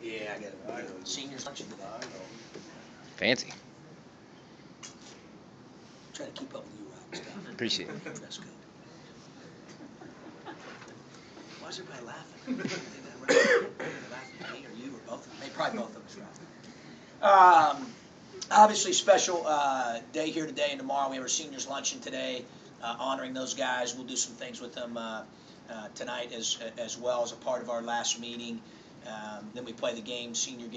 Yeah, I got it. Seniors luncheon today. Fancy. Try to keep up with you, Rob. Stuff. Appreciate it. That's good. Why is everybody laughing? Laughing at me or you or both of them? Probably both of us, Rob. Obviously, special day here today and tomorrow. We have our seniors luncheon today, honoring those guys. We'll do some things with them tonight as well as a part of our last meeting. Then we play the game, senior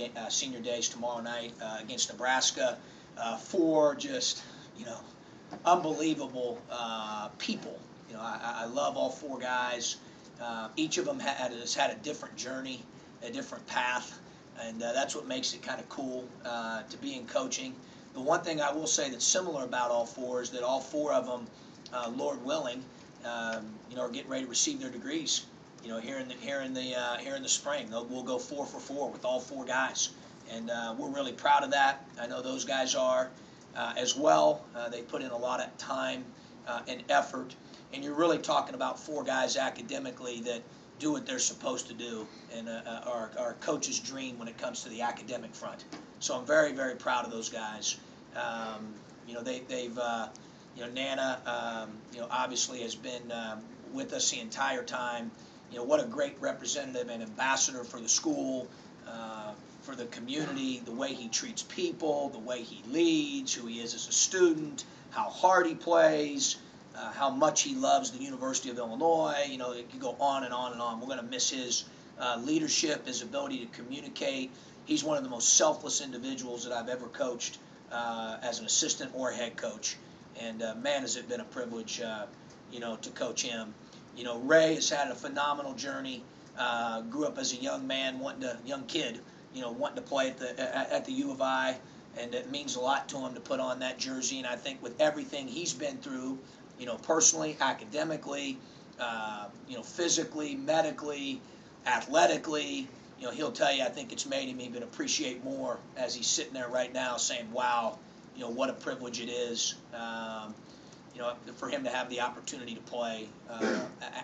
days tomorrow night against Nebraska. Four just, unbelievable people. I love all four guys. Each of them has had a different journey, a different path, and that's what makes it kind of cool to be in coaching. The one thing I will say that's similar about all four is that all four of them, Lord willing, are getting ready to receive their degrees. Here in the spring, we'll go 4 for 4 with all four guys, and we're really proud of that. I know those guys are as well. They put in a lot of time and effort, and you're really talking about four guys academically that do what they're supposed to do, and our coach's dream when it comes to the academic front. So I'm very, very proud of those guys. They've Nnanna, obviously has been with us the entire time. What a great representative and ambassador for the school, for the community, the way he treats people, the way he leads, who he is as a student, how hard he plays, how much he loves the University of Illinois. It could go on and on and on. We're going to miss his leadership, his ability to communicate. He's one of the most selfless individuals that I've ever coached as an assistant or head coach. And man, has it been a privilege, to coach him. Ray has had a phenomenal journey. Grew up as a young man, young kid, wanting to play at the U of I, and it means a lot to him to put on that jersey. And I think with everything he's been through, personally, academically, physically, medically, athletically, he'll tell you, I think it's made him even appreciate more as he's sitting there right now saying, wow, what a privilege it is, for him to have the opportunity to play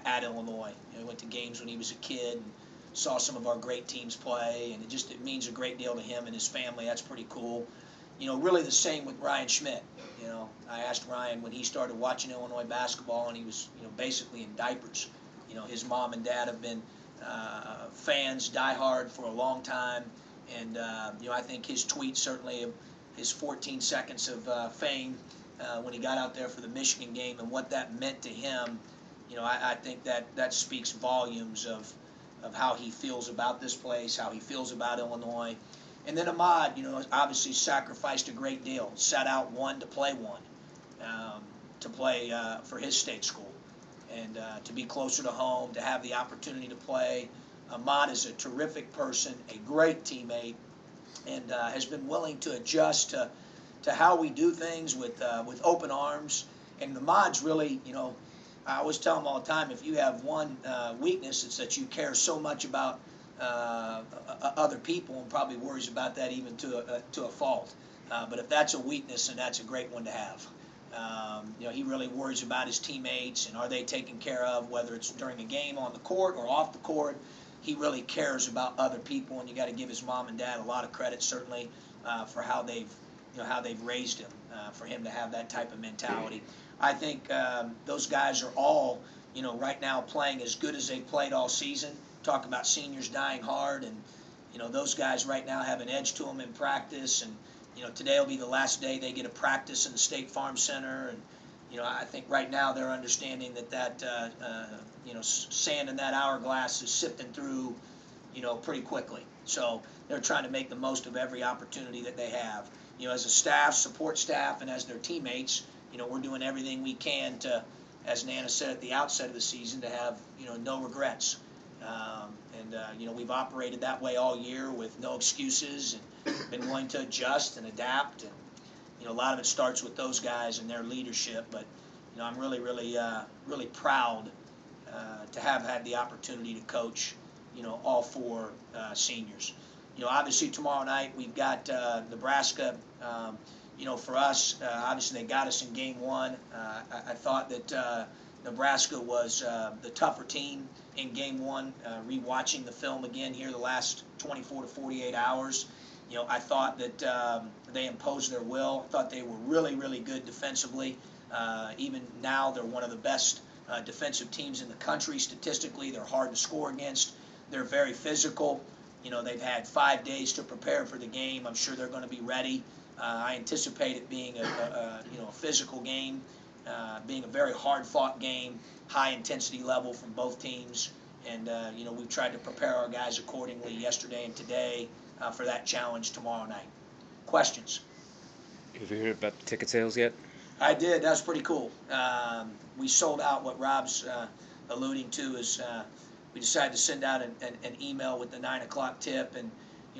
at Illinois. He went to games when he was a kid and saw some of our great teams play, and it means a great deal to him and his family. That's pretty cool. Really the same with Ryan Schmidt. I asked Ryan when he started watching Illinois basketball, and he was, basically in diapers. His mom and dad have been fans, diehard for a long time, and I think his tweet certainly, his 14 seconds of fame when he got out there for the Michigan game and what that meant to him, I think that speaks volumes of how he feels about this place, how he feels about Illinois. And then Ahmad, obviously sacrificed a great deal, sat out one to play for his state school, and to be closer to home, to have the opportunity to play. Ahmad is a terrific person, a great teammate, and has been willing to adjust to how we do things with open arms. And Ahmad's really, I always tell him all the time, if you have one weakness, it's that you care so much about other people, and probably worries about that even to a fault. But if that's a weakness, then that's a great one to have. He really worries about his teammates and are they taken care of, whether it's during a game on the court or off the court. He really cares about other people, and you got to give his mom and dad a lot of credit, certainly, for how they've raised him, for him to have that type of mentality. I think those guys are all, right now playing as good as they played all season. Talk about seniors dying hard, and those guys right now have an edge to them in practice, and today will be the last day they get a practice in the State Farm Center, and I think right now they're understanding that sand in that hourglass is sifting through pretty quickly. So they're trying to make the most of every opportunity that they have. As a staff, support staff, and as their teammates, we're doing everything we can to, as Nnanna said at the outset of the season, to have no regrets. We've operated that way all year with no excuses and been willing to adjust and adapt. And a lot of it starts with those guys and their leadership. But I'm really, really, really proud to have had the opportunity to coach all four seniors. Obviously tomorrow night we've got Nebraska. For us, obviously they got us in game one. I thought that Nebraska was the tougher team. in Game 1, rewatching the film again here the last 24 to 48 hours. You know, I thought that they imposed their will. I thought they were really, really good defensively. Even now, they're one of the best defensive teams in the country statistically. They're hard to score against. They're very physical. You know, they've had 5 days to prepare for the game. I'm sure they're going to be ready. I anticipate it being a physical game, being a very hard-fought game, high-intensity level from both teams. And, we've tried to prepare our guys accordingly yesterday and today for that challenge tomorrow night. Questions? Have you heard about the ticket sales yet? I did. That's pretty cool. We sold out. What Rob's alluding to is we decided to send out an email with the 9 o'clock tip. And,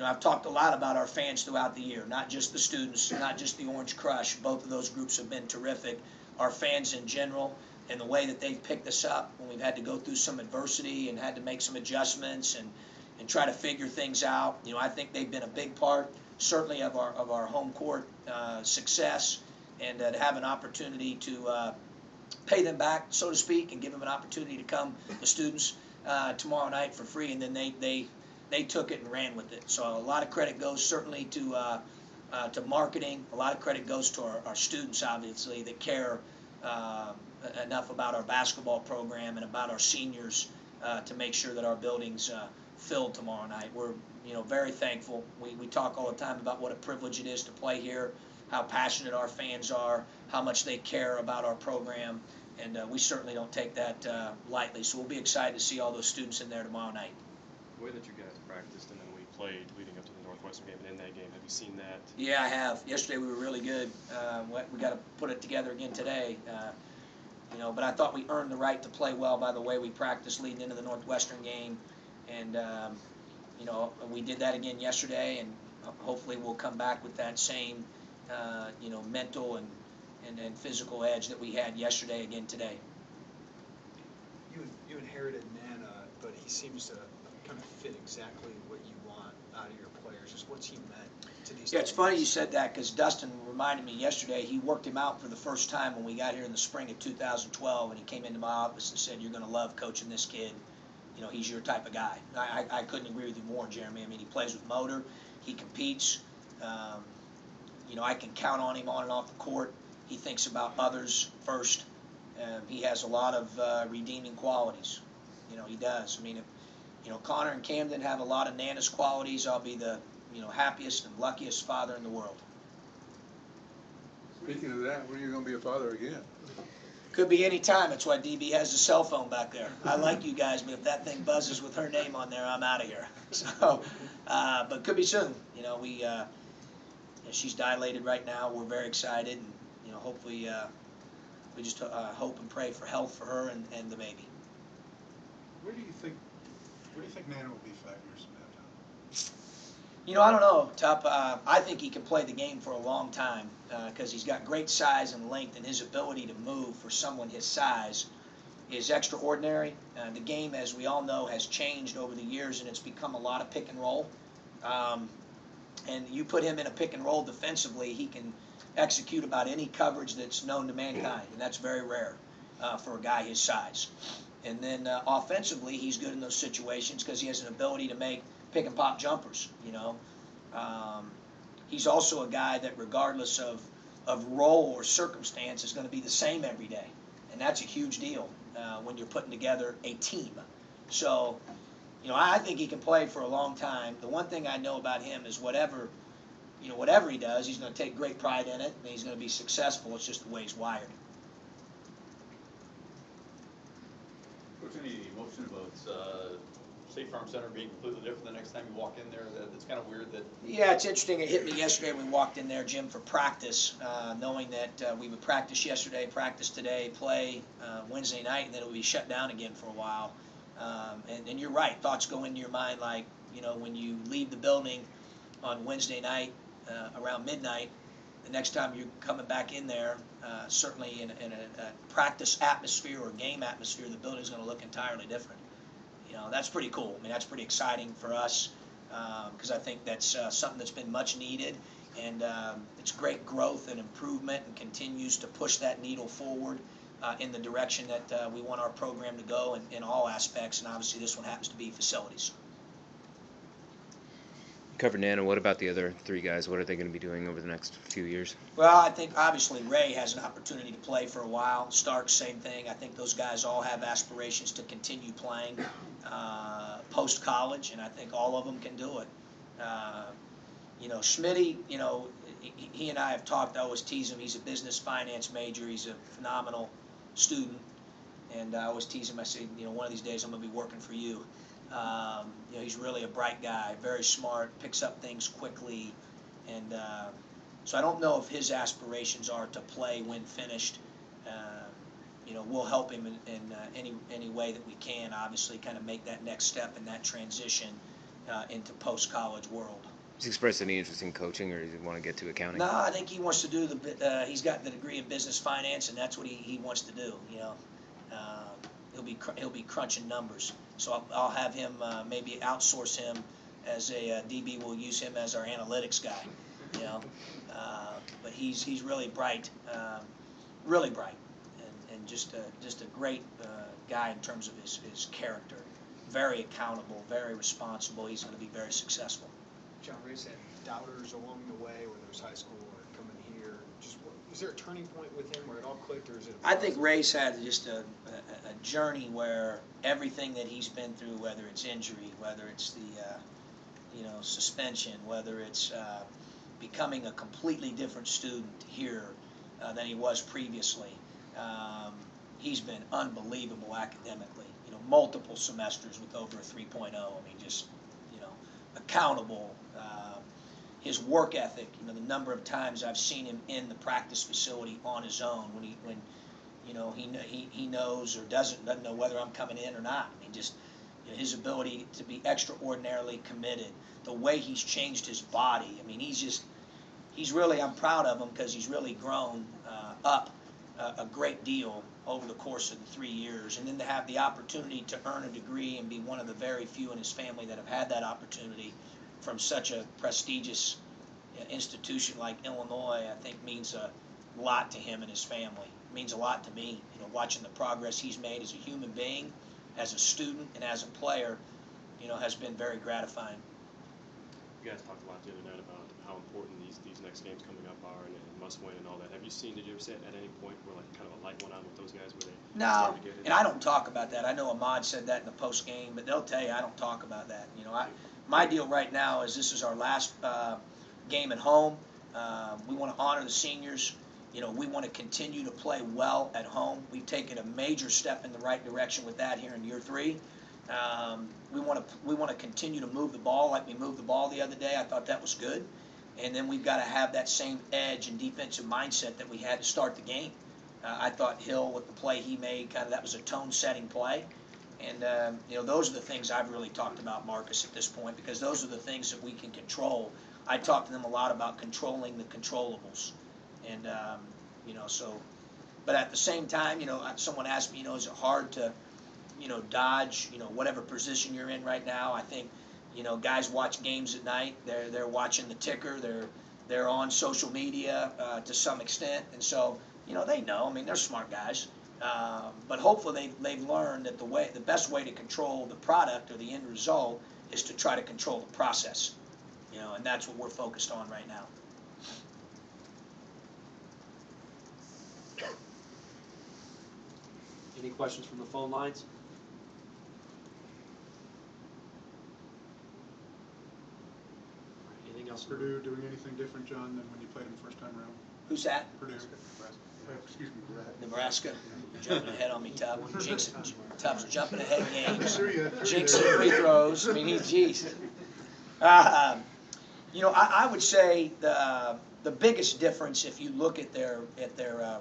I've talked a lot about our fans throughout the year, not just the students, not just the Orange Crush. Both of those groups have been terrific. Our fans in general, and the way that they've picked us up when we've had to go through some adversity and had to make some adjustments and try to figure things out. I think they've been a big part, certainly of our home court success, and to have an opportunity to pay them back, so to speak, and give them an opportunity to come, the students, tomorrow night for free, and then they took it and ran with it. So a lot of credit goes certainly to marketing. A lot of credit goes to our students, obviously, that care enough about our basketball program and about our seniors to make sure that our building's filled tomorrow night. We're very thankful. We talk all the time about what a privilege it is to play here, how passionate our fans are, how much they care about our program, and we certainly don't take that lightly. So we'll be excited to see all those students in there tomorrow night. The way that you guys practiced and then we played leading up to the Northwestern game and in that game, have you seen that? Yeah, I have. Yesterday we were really good. We got to put it together again today. But I thought we earned the right to play well by the way we practiced leading into the Northwestern game. And, we did that again yesterday, and hopefully we'll come back with that same, mental and physical edge that we had yesterday again today. You inherited Nnanna, but he seems to kind of fit exactly what you want out of your players. Just what's he meant to these Yeah, it's teams? funny you said that because Dustin reminded me yesterday. He worked him out for the first time when we got here in the spring of 2012, and he came into my office and said, "You're going to love coaching this kid. He's your type of guy." I couldn't agree with you more, Jeremy. I mean, he plays with motor. He competes. I can count on him on and off the court. He thinks about others first. He has a lot of redeeming qualities. He does. I mean, if Connor and Camden have a lot of Nnanna's qualities, I'll be the happiest and luckiest father in the world. Speaking of that, when are you going to be a father again? Could be any time. That's why DB has a cell phone back there. I like you guys, but if that thing buzzes with her name on there, I'm out of here. So, but could be soon. She's dilated right now. We're very excited, and hopefully, we just hope and pray for health for her and the baby. Where do you think Nnanna will be 5 years from now, Tom? I don't know, Tup. I think he can play the game for a long time because he's got great size and length, and his ability to move for someone his size is extraordinary. The game, as we all know, has changed over the years, and it's become a lot of pick and roll. And you put him in a pick and roll defensively, he can execute about any coverage that's known to mankind, and that's very rare for a guy his size. And then offensively, he's good in those situations because he has an ability to make pick and pop jumpers. He's also a guy that, regardless of role or circumstance, is going to be the same every day, and that's a huge deal when you're putting together a team. So, I think he can play for a long time. The one thing I know about him is whatever he does, he's going to take great pride in it, and he's going to be successful. It's just the way he's wired. Coach, any emotion about State Farm Center being completely different the next time you walk in there? It's kind of weird that... Yeah, it's interesting. It hit me yesterday when we walked in there, Jim, for practice, knowing that we would practice yesterday, practice today, play Wednesday night, and then it would be shut down again for a while. And you're right. Thoughts go into your mind like, when you leave the building on Wednesday night around midnight, the next time you're coming back in there, certainly in a practice atmosphere or game atmosphere, the building's going to look entirely different. That's pretty cool. I mean, that's pretty exciting for us because I think that's something that's been much needed, and it's great growth and improvement and continues to push that needle forward in the direction that we want our program to go in all aspects, and obviously this one happens to be facilities. You covered Nnanna. What about the other three guys? What are they going to be doing over the next few years? Well, I think obviously Ray has an opportunity to play for a while. Stark, same thing. I think those guys all have aspirations to continue playing post-college, and I think all of them can do it. You know, Schmidt, you know, he and I have talked. I always tease him. He's a business finance major. He's a phenomenal student, and I always tease him. I say, you know, one of these days I'm going to be working for you. You know, he's really a bright guy, very smart, picks up things quickly, and so I don't know if his aspirations are to play when finished. You know, we'll help him in any way that we can, obviously, kind of make that next step and that transition into post-college world. He's expressed any interest in coaching, or does he want to get to accounting? No, I think he wants to do he's got the degree in business finance, and that's what he wants to do. You know, he'll be crunching numbers. So I'll have him maybe outsource him as a DB. We'll use him as our analytics guy. You know, but he's really bright, and just a great guy in terms of his character. Very accountable, very responsible. He's going to be very successful. John Ray's had doubters along the way, whether it was high school or coming here. Just was there a turning point with him where it all clicked, or is it? I think Ray's had just a journey where everything that he's been through, whether it's injury, whether it's the you know, suspension, whether it's becoming a completely different student here than he was previously, he's been unbelievable academically. You know, multiple semesters with over a 3.0. I mean, just, you know, accountable. His work ethic. You know, the number of times I've seen him in the practice facility on his own when you know, he knows or doesn't know whether I'm coming in or not. I mean, just, you know, his ability to be extraordinarily committed. The way he's changed his body. I mean, he's really, I'm proud of him because he's really grown up a great deal over the course of the 3 years, and then to have the opportunity to earn a degree and be one of the very few in his family that have had that opportunity from such a prestigious institution like Illinois, I think means a lot to him and his family. It means a lot to me, you know, watching the progress he's made as a human being, as a student, and as a player, you know, has been very gratifying. You guys talked a lot the other night about how important these next games coming up are and must win and all that. Have you seen, did you ever see at any point where like kind of a light went on with those guys where they No, started to get it? and I don't talk about that. I know Ahmad said that in the post game, but they'll tell you I don't talk about that. You know, my deal right now is this is our last game at home. We want to honor the seniors. You know, we want to continue to play well at home. We've taken a major step in the right direction with that here in year 3. We want to continue to move the ball like we moved the ball the other day. I thought that was good. And then we've got to have that same edge and defensive mindset that we had to start the game. I thought Hill, with the play he made, kind of that was a tone-setting play. And, you know, those are the things I've really talked about, Marcus, at this point, because those are the things that we can control. I talked to them a lot about controlling the controllables. And, you know, so, but at the same time, you know, someone asked me, you know, is it hard to, you know, dodge, you know, whatever position you're in right now? I think, you know, guys watch games at night. They're watching the ticker. They're on social media to some extent. And so, you know, they know. I mean, they're smart guys. But hopefully they've learned that the best way to control the product or the end result is to try to control the process. You know, and that's what we're focused on right now. Any questions from the phone lines? Anything else? Purdue doing anything different, John, than when you played them first time around? Who's that? Purdue. Excuse me, Brad. Nebraska. Jumping ahead on me, Tubb. Tubbs jumping ahead games. Sure you Jinxing free throws. I mean, geez. You know, I would say the biggest difference, if you look at their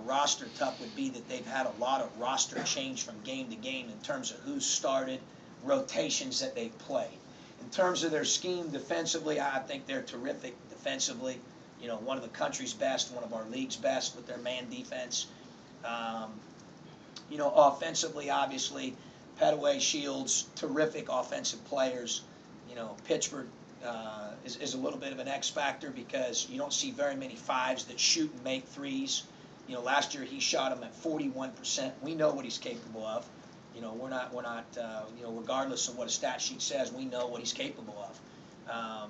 roster, Tubb, would be that they've had a lot of roster change from game to game in terms of who's started, rotations that they've played. In terms of their scheme defensively, I think they're terrific defensively. You know, one of the country's best, one of our league's best with their man defense. You know, offensively, obviously, Petaway, Shields, terrific offensive players. You know, Pittsburgh is a little bit of an X factor because you don't see very many 5s that shoot and make 3s. You know, last year he shot him at 41%. We know what he's capable of. You know, we're not, you know, regardless of what a stat sheet says, we know what he's capable of.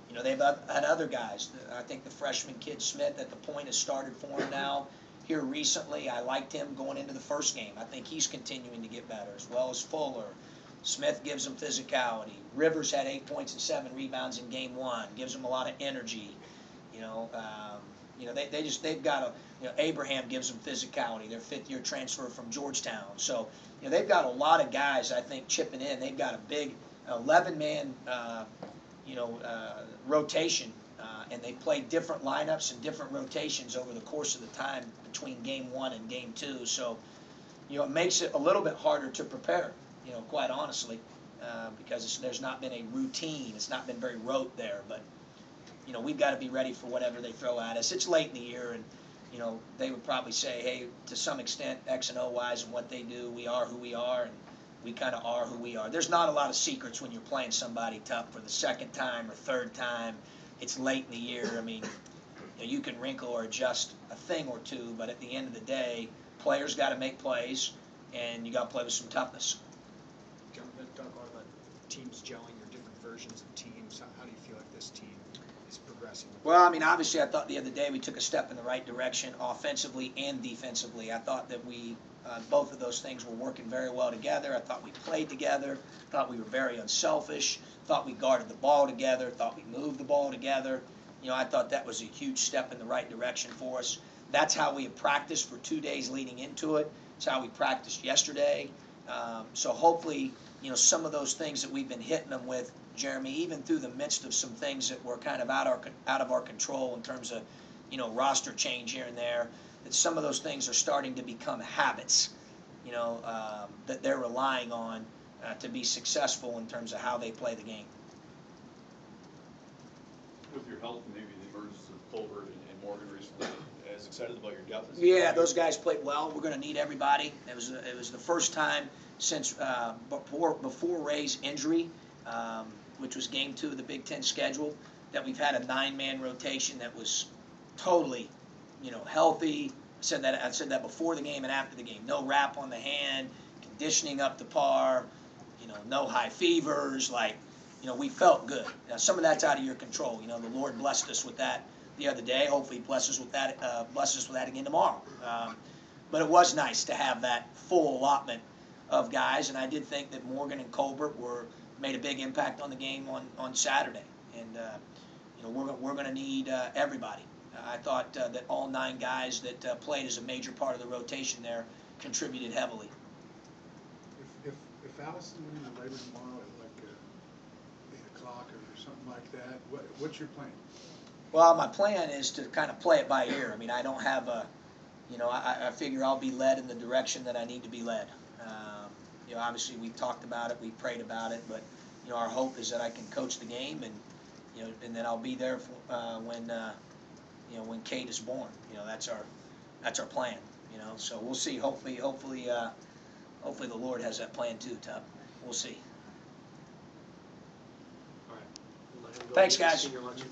You know, they've had other guys. I think the freshman kid Schmidt at the point has started for him now. Here recently, I liked him going into the first game. I think he's continuing to get better, as well as Fuller. Smith gives him physicality. Rivers had 8 points and 7 rebounds in game 1. Gives him a lot of energy. You know, they've got a, you know, Abraham gives them physicality. Their 5th-year transfer from Georgetown. So, you know, they've got a lot of guys, I think, chipping in. They've got a big 11-man, rotation, and they play different lineups and different rotations over the course of the time between game 1 and game 2. So, you know, it makes it a little bit harder to prepare, you know, quite honestly, because there's not been a routine. It's not been very rote there, but, you know, we've got to be ready for whatever they throw at us. It's late in the year, and, you know, they would probably say, hey, to some extent, X and O wise and what they do, we are who we are, and we kind of are who we are. There's not a lot of secrets when you're playing somebody tough for the 2nd time or 3rd time. It's late in the year. I mean, you know, you can wrinkle or adjust a thing or two, but at the end of the day, players got to make plays, and you got to play with some toughness. Talk about teams gelling or different versions of teams. How do you feel like this team is progressing? Well, I mean, obviously, I thought the other day we took a step in the right direction, offensively and defensively. I thought that we, both of those things were working very well together. I thought we played together. Thought we were very unselfish. Thought we guarded the ball together. Thought we moved the ball together. You know, I thought that was a huge step in the right direction for us. That's how we had practiced for 2 days leading into it. It's how we practiced yesterday. So hopefully, you know, some of those things that we've been hitting them with, Jeremy, even through the midst of some things that were kind of out of our control in terms of, you know, roster change here and there, that some of those things are starting to become habits, you know, that they're relying on to be successful in terms of how they play the game. With your health and maybe the emergence of Colbert and Morgan recently, as excited about your depth? Yeah, those guys played well. We're going to need everybody. It was the first time since before Ray's injury, which was game 2 of the Big Ten schedule, that we've had a 9-man rotation that was totally, you know, healthy. I said that before the game and after the game. No wrap on the hand, conditioning up to par, you know, no high fevers. Like, you know, we felt good. Now, some of that's out of your control. You know, the Lord blessed us with that the other day. Hopefully, He blesses us with that again tomorrow. But it was nice to have that full allotment of guys, and I did think that Morgan and Colbert made a big impact on the game on Saturday. And you know, we're going to need everybody. I thought that all 9 guys that played as a major part of the rotation there contributed heavily. If Allison wins later tomorrow at like 8 o'clock or something like that, what's your plan? Well, my plan is to kind of play it by ear. I mean, I don't have a, you know, I figure I'll be led in the direction that I need to be led. You know, obviously we've talked about it, we've prayed about it, but, you know, our hope is that I can coach the game, and, you know, and then I'll be there for, you know, when Kate is born. You know, that's our plan. You know, so we'll see. Hopefully the Lord has that plan too, Tup. We'll see. All right. We'll let him go Thanks, get his guys. senior luncheon.